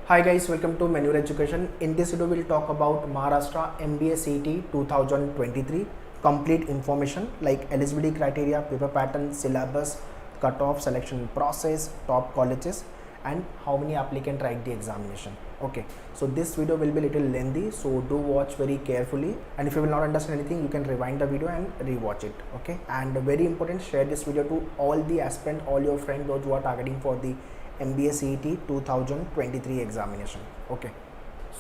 Hi guys, welcome to Manure Education. In this video, we'll talk about Maharashtra MBA CET 2023 complete information like eligibility criteria, paper pattern, syllabus, cutoff, selection process, top colleges, and how many applicants write the examination. Okay, so this video will be little lengthy, so do watch very carefully. And if you will not understand anything, you can rewind the video and rewatch it. Okay, and very important, share this video to all the aspirants, all your friends, those who are targeting for the MBA CET 2023 examination. Okay,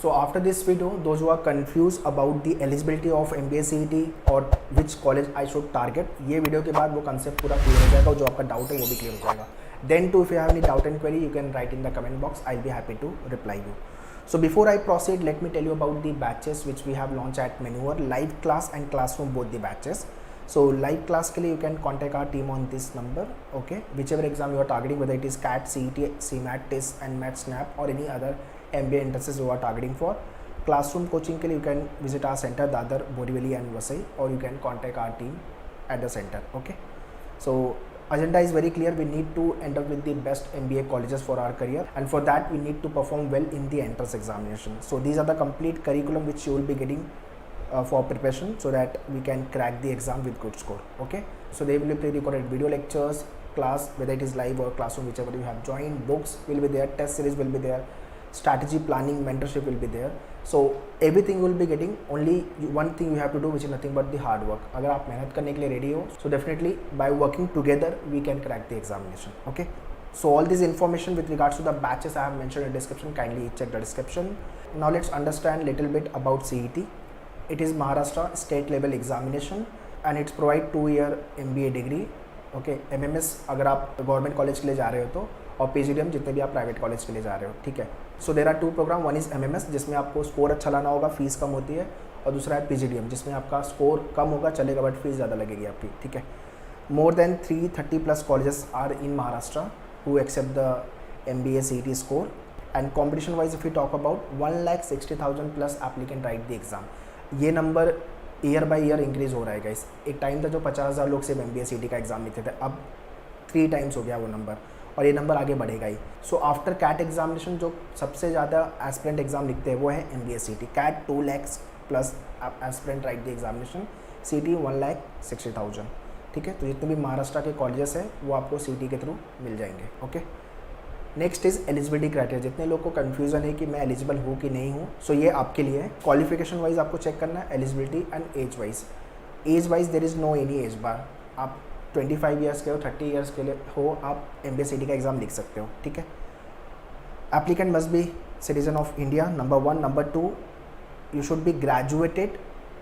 so after this video, those who are confused about the eligibility of MBA CET और which college I should target, ये video के बाद वो concept पूरा clear हो जाएगा और जो आपका doubt है वो भी clear हो जाएगा. Then too, if you have any doubt and query, you can write in the comment box. I'll be happy to reply you. So before I proceed, let me tell you about the batches which we have launched at Manure, live class and classroom, both the batches. So live class के लिए you can contact our team on this number. Okay, whichever exam you are targeting, whether it is CAT, CET, CMAT, TIS and MAT, SNAP or any other MBA entrances you are targeting for. Classroom coaching के लिए you can visit our center Dadar, Borivali and Vasai, or you can contact our team at the center. Okay, so agenda is very clear. We need to end up with the best MBA colleges for our career, and for that we need to perform well in the entrance examination. So these are the complete curriculum which you will be getting for preparation, so that we can crack the exam with good score. Okay, so they will be pre-recorded video lectures, class, whether it is live or classroom, whichever you have joined, books will be there, test series will be there, strategy planning, mentorship will be there. So everything will be getting. Only one thing you have to do, which is nothing but the hard work. अगर आप मेहनत करने के लिए ready हो, so definitely by working together we can crack the examination. Okay, so all this information with regards to the batches I have mentioned in the description. Kindly check the description. Now let's understand little bit about CET. It is Maharashtra state level examination and it's provide 2-year MBA degree. Okay, MMS अगर आप government college के लिए जा रहे हो तो, और PGDM जितने भी आप प्राइवेट कॉलेज के लिए जा रहे हो. ठीक है, so there are 2 programme. One is MMS जिसमें आपको स्कोर अच्छा लाना होगा, फीस कम होती है, और दूसरा है PGDM जिसमें आपका स्कोर कम होगा चलेगा बट फीस ज़्यादा लगेगी आपकी. ठीक है, more than 330+ colleges are in Maharashtra who accept the MBA CET score. And competition wise if you talk about 1,60,000+ applicant write the exam. ये number year by year increase हो रहा है गाइस. एक टाइम था जो 50,000 लोग सिर्फ MBA CET का एग्जाम लिखते थे, अब 3 टाइम्स हो गया वो नंबर, और ये नंबर आगे बढ़ेगा ही. सो आफ्टर कैट एग्जामिनेशन जो सबसे ज़्यादा एस्पिरेंट एग्जाम लिखते हैं वो है MBA CET. Cat 2 lakhs+ aspirant right the examination, CET 1,60,000. ठीक है, तो जितने भी महाराष्ट्र के कॉलेजेस हैं वो आपको CET के थ्रू मिल जाएंगे. Okay, next is eligibility criteria. जितने लोग को कन्फ्यूजन है कि मैं एलिजिबल हूँ कि नहीं हूँ, सो ये आपके लिए है. क्वालिफिकेशन वाइज आपको चेक करना है, eligibility and age wise. Age wise there is no any age bar. आप 25 ईयर्स के हो, 30 ईयर्स के लिए हो, आप MBA CET का एग्ज़ाम लिख सकते हो. ठीक है, applicant must be citizen of India, number 1. Number 2, you should be graduated.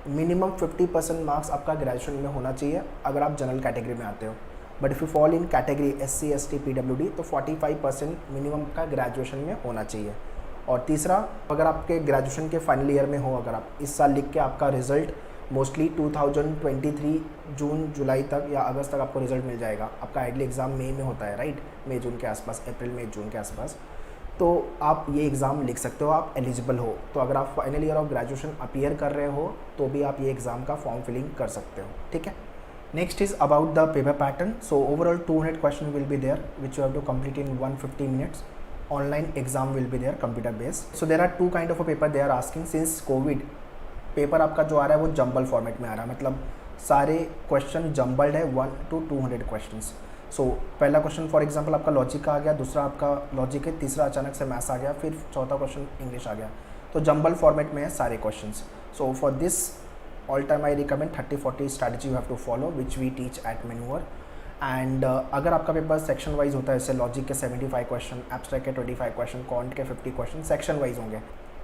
Minimum 50% marks आपका ग्रेजुएशन में होना चाहिए अगर आप जनरल कैटेगरी में आते हो. But if you fall in category SC, ST, PWD तो 45% मिनिमम का ग्रेजुएशन में होना चाहिए. और तीसरा, अगर आपके ग्रेजुएशन के फाइनल ईयर में हो, अगर आप इस साल लिख के आपका रिजल्ट मोस्टली 2023 जून जुलाई तक या अगस्त तक आपको रिजल्ट मिल जाएगा. आपका आइडली एग्ज़ाम मई में होता है, राइट, मई जून के आसपास, अप्रैल मई जून के आसपास, तो आप ये एग्ज़ाम लिख सकते हो, आप एलिजिबल हो. तो अगर आप final year of graduation appear कर रहे हो तो भी आप ये एग्ज़ाम का फॉर्म फिलिंग कर सकते हो. ठीक है, next is about the paper pattern. So overall 200 questions will be there which you have to complete in 150 minutes. Online exam will be there, computer based. So there are 2 kind of a paper they are asking. Since COVID, paper आपका जो आ रहा है वो jumble format में आ रहा है, मतलब सारे क्वेश्चन जम्बल्ड है, 1 to 200 क्वेश्चंस. सो पहला क्वेश्चन फॉर एग्जांपल आपका लॉजिक का आ गया, दूसरा आपका लॉजिक है, तीसरा अचानक से मैथ्स आ गया, फिर चौथा क्वेश्चन इंग्लिश आ गया. तो जम्बल फॉर्मेट में है सारे questions. So for this all time I recommend 30-40 strategy you have to follow which we teach at Manure. and अगर आपका पेपर सेक्शन वाइज होता है, जैसे लॉजिक के 75 क्वेश्चन, एब्स्ट्रैक्ट के 25 क्वेश्चन, क्वांट के 50 क्वेश्चन सेक्शन वाइज होंगे,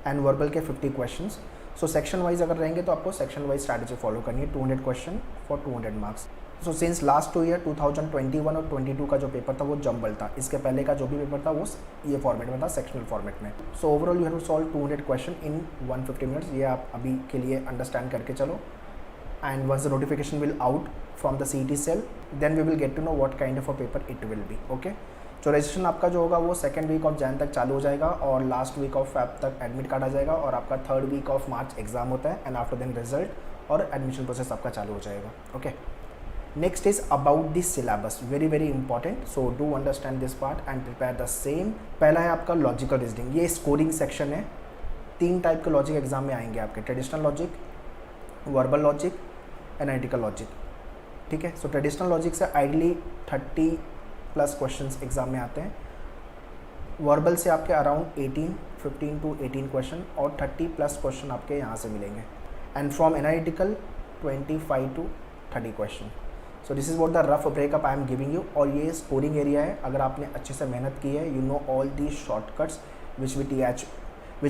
एंड वर्बल के 50 क्वेश्चंस. सो सेक्शन वाइज अगर रहेंगे तो आपको सेक्शन वाइज स्ट्रैटेजी फॉलो करनी है. 200 question for 200 marks. So since last 2 year 2021 और 22 का जो पेपर था वो जम्बल था. इसके पहले का जो भी पेपर था वो ये फॉर्मेट में था, सेक्शनल फॉर्मेट में. So overall you have to solve 200 question in 150 minutes. ये आप अभी के लिए अंडरस्टैंड करके चलो. And once the notification will out from the CET cell, then we will get to know what kind of a paper it will be. Okay, तो registration आपका जो होगा वो 2nd वीक ऑफ जैन तक चालू हो जाएगा और लास्ट वीक ऑफ फेब तक एडमिट कार्ड आ जाएगा, और आपका 3rd week of March exam होता है, एंड आफ्टर देन रिजल्ट और एडमिशन प्रोसेस आपका चालू हो जाएगा. Okay, next is about this syllabus, very very important, so do understand this part and prepare the same. पहला है आपका लॉजिकल रीजनिंग, ये स्कोरिंग सेक्शन है। 3 टाइप के लॉजिक एग्जाम में आएंगे आपके, traditional logic, verbal logic, analytical logic, ठीक है। सो ट्रेडिशनल लॉजिक से आइडली 30+ क्वेश्चंस एग्जाम में आते हैं। वर्बल से आपके अराउंड 15 to 18 क्वेश्चन और 30+ क्वेश्चन आपके यहाँ से मिलेंगे। And from analytical 25 to 30 question. So this is what the rough breakup I am giving you. और ये स्कोरिंग एरिया है, अगर आपने अच्छे से मेहनत की है, you know all the shortcuts which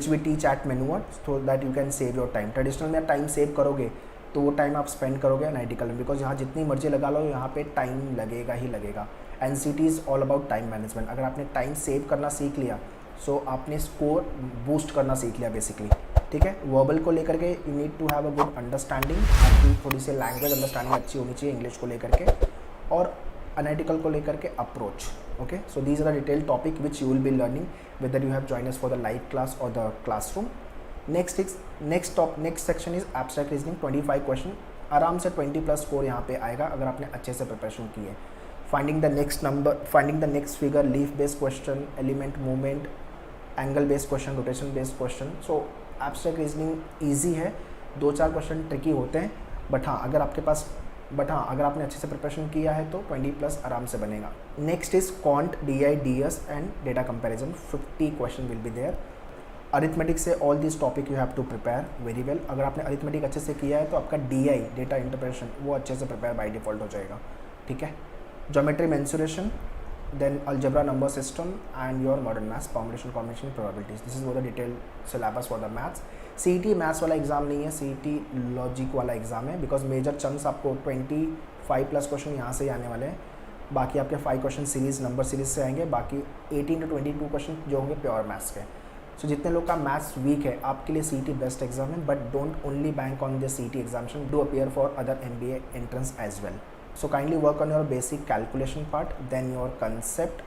we teach at मेन्यूअर, so that you can save your time. Traditional में टाइम सेव करोगे तो वो टाइम आप स्पेंड करोगे एनालिटिकल में, बिकॉज यहाँ जितनी मर्जी लगा लो यहाँ पे टाइम लगेगा ही लगेगा। NCT is all about time management. अगर आपने टाइम सेव करना सीख लिया, सो आपने स्कोर बूस्ट करना सीख लिया बेसिकली, ठीक है। वर्बल को लेकर के you need to have a good understanding, आपकी थोड़ी सी लैंग्वेज अंडरस्टैंडिंग अच्छी होनी चाहिए इंग्लिश को लेकर के, और एनालिटिकल को लेकर के approach, okay. So these are the detail topic which you will be learning whether you have join us for the live class और the classroom. Next section is abstract reasoning, 25 question, आराम से 20+ score यहाँ पे आएगा अगर आपने अच्छे से प्रिपरेशन की है। Finding the next number, finding the next figure, leaf based question, element movement, angle based question, rotation based question. So abstract reasoning easy है, 2-4 क्वेश्चन ट्रिकी होते हैं, बट हाँ अगर आपने अच्छे से प्रिपरेशन किया है तो 20+ आराम से बनेगा। Next is quant, DI, DS and data comparison, 50 question will be there. Arithmetic से all this topic you have to prepare very well. अगर आपने अरिथमेटिक अच्छे से किया है तो आपका DI, डेटा इंटरप्रेशन, वो अच्छे से प्रिपेयर बाय डिफॉल्ट हो जाएगा, ठीक है। Geometry, mensuration, then algebra, number system and your modern maths, permutation, combination, probabilities. This is what the detailed syllabus for the maths. CET maths वाला एग्जाम नहीं है, CET लॉजिक वाला एग्जाम है, because major chunks आपको 25+ question यहाँ से ही आने वाले हैं। बाकी आपके 5 क्वेश्चन सीरीज, नंबर सीरीज से आएंगे, बाकी 18 to 22 क्वेश्चन जो होंगे प्योर मैथ्स के। सो जितने लोग का मैथ्स वीक है आपके लिए CET बेस्ट एग्जाम है, but don't only bank on the CET examination, do appear for other MBA entrance as well. So kindly work on your basic calculation part, then your concept,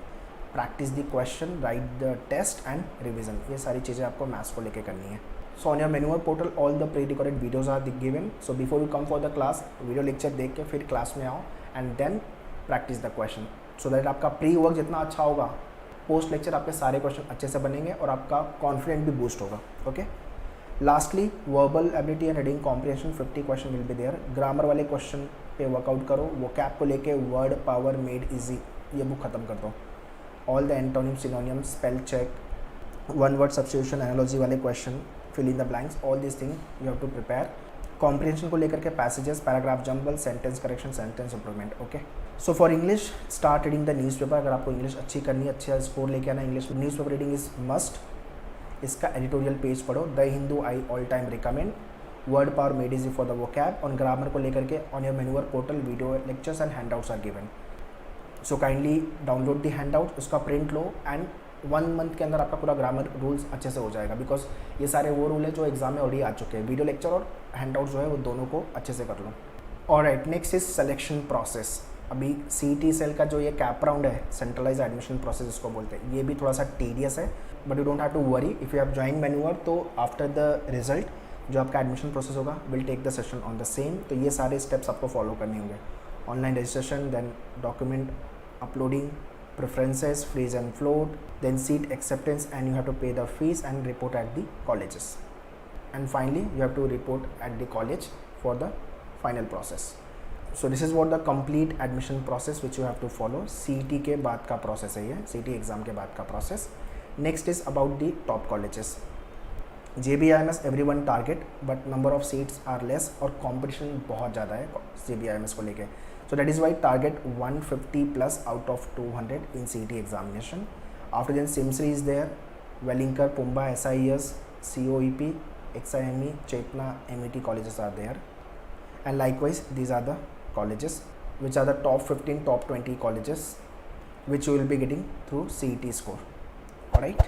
practice the question, write the test and revision. ये सारी चीज़ें आपको maths को लेके करनी है। So on your Menware portal all the pre-recorded videos are given. So before you come for the class, video lecture देख के फिर क्लास में आओ and then practice the question, so that आपका प्री वर्क जितना अच्छा होगा, पोस्ट लेक्चर आपके सारे क्वेश्चन अच्छे से बनेंगे और आपका कॉन्फिडेंट भी बूस्ट होगा, okay. Lastly verbal ability and reading comprehension, 50 question will be there. Grammar वाले क्वेश्चन पे वर्कआउट करो, वो कैप को लेके वर्ड पावर मेड इजी, ये बुक खत्म कर दो। All the antonym, synonym, spell check, one word substitution, analogy वाले question, fill in the blanks, all this thing you have to prepare. Comprehension को लेकर के passages, paragraph jumble, sentence correction, sentence improvement, okay. So for English start reading the newspaper. अगर आपको English अच्छी करनी है, अच्छा स्कोर लेके आना English, newspaper reading is must. इसका एडिटोरियल पेज पढ़ो, the Hindu I all time recommend, word power made easy for the vocab. On grammar को लेकर के ऑन योर मेन्यूअर portal video lectures and handouts are given, so kindly download the handout, उसका print लो and 1 month के अंदर आपका पूरा ग्रामर रूल्स अच्छे से हो जाएगा, बिकॉज ये सारे वो रूल है जो एग्जाम में ऑलरेडी आ चुके हैं। वीडियो लेक्चर और हैंडआउट जो है वो दोनों को अच्छे से कर लो। Alright, next is selection process. अभी CET सेल का जो ये कैप राउंड है, सेंट्रलाइज एडमिशन प्रोसेस इसको बोलते हैं, ये भी थोड़ा सा टीडियस है, but you don't have to worry if you have join मेन्यूअर। तो आफ्टर द रिजल्ट जो आपका एडमिशन प्रोसेस होगा, will take the session on the same. तो ये सारे स्टेप्स आपको फॉलो करने होंगे, online registration, then document uploading, preferences, freeze and float, then seat acceptance and you have to pay the fees and report at the colleges, and finally you have to report at the college for the final process. So this is what the complete admission process which you have to follow. CET के बाद का process है ये, CET exam के बाद का process. Next is about the top colleges. JBIMS everyone target, but number of seats are less और competition बहुत ज़्यादा है JBIMS को लेके। So that is why target 150+ out of 200 in CET examination. After then SIMSREE is there, Welingkar, PUMBA, SIES, COEP, XIME, Chetana, MET colleges are there, and likewise these are the colleges which are the top 15, top 20 colleges which you will be getting through CET score. Alright,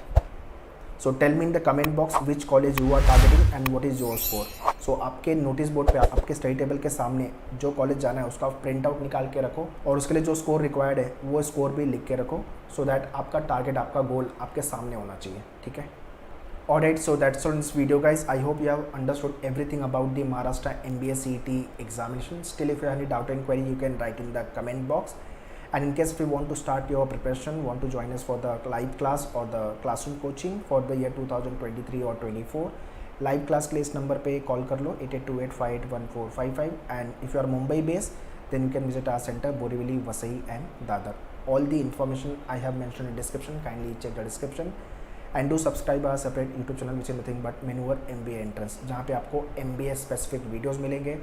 so tell me in the comment box which college you are targeting and what is your score. So आपके notice board पे, आपके study table के सामने जो college जाना है उसका print out निकाल के रखो, और उसके लिए जो स्कोर रिक्वायर्ड है वो स्कोर भी लिख के रखो, सो दैट आपका टारगेट, आपका गोल आपके सामने होना चाहिए, ठीक है। Alright, so that's all in this video, guys. I hope you have understood everything about the Maharashtra MBA CET examination. Still, if you have any doubt and query, you can write in the comment box. And in case if you want to start your preparation, want to join us for the live class or the classroom coaching for the year 2023 or 24, live class के लिए इस number पे call कर लो 8828581455. And if you are Mumbai based, then you can visit our center Borivali, Vasai and Dadar. All the information I have mentioned in description. Kindly check the description. And do subscribe our separate YouTube channel which is nothing but Maneuver MBA entrance, जहाँ पे आपको MBA specific videos मिलेंगे.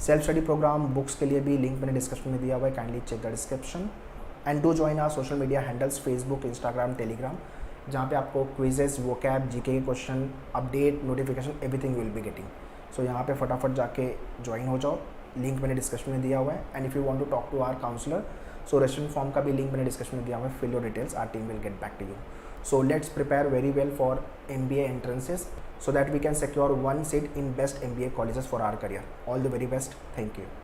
Self study programme books के लिए भी link मैंने description में दिया हुआ है. Kindly check the description and do join our social media handles Facebook, Instagram, Telegram, जहाँ पे आपको क्विजेस, वोकैब, जीके के question, update, notification, everything will be getting. So यहाँ पे फटाफट जाके ज्वाइन हो जाओ. लिंक मैंने डिस्क्रिप्शन में दिया हुआ है. And if you want to talk to our counsellor, so registration form का भी लिंक मैंने डिस्क्रिप्शन में दिया हुआ है. Fill your details, our team will get back to you. So let's prepare very well for MBA entrances so that we can secure one seat in best MBA colleges for our career. All the very best. Thank you.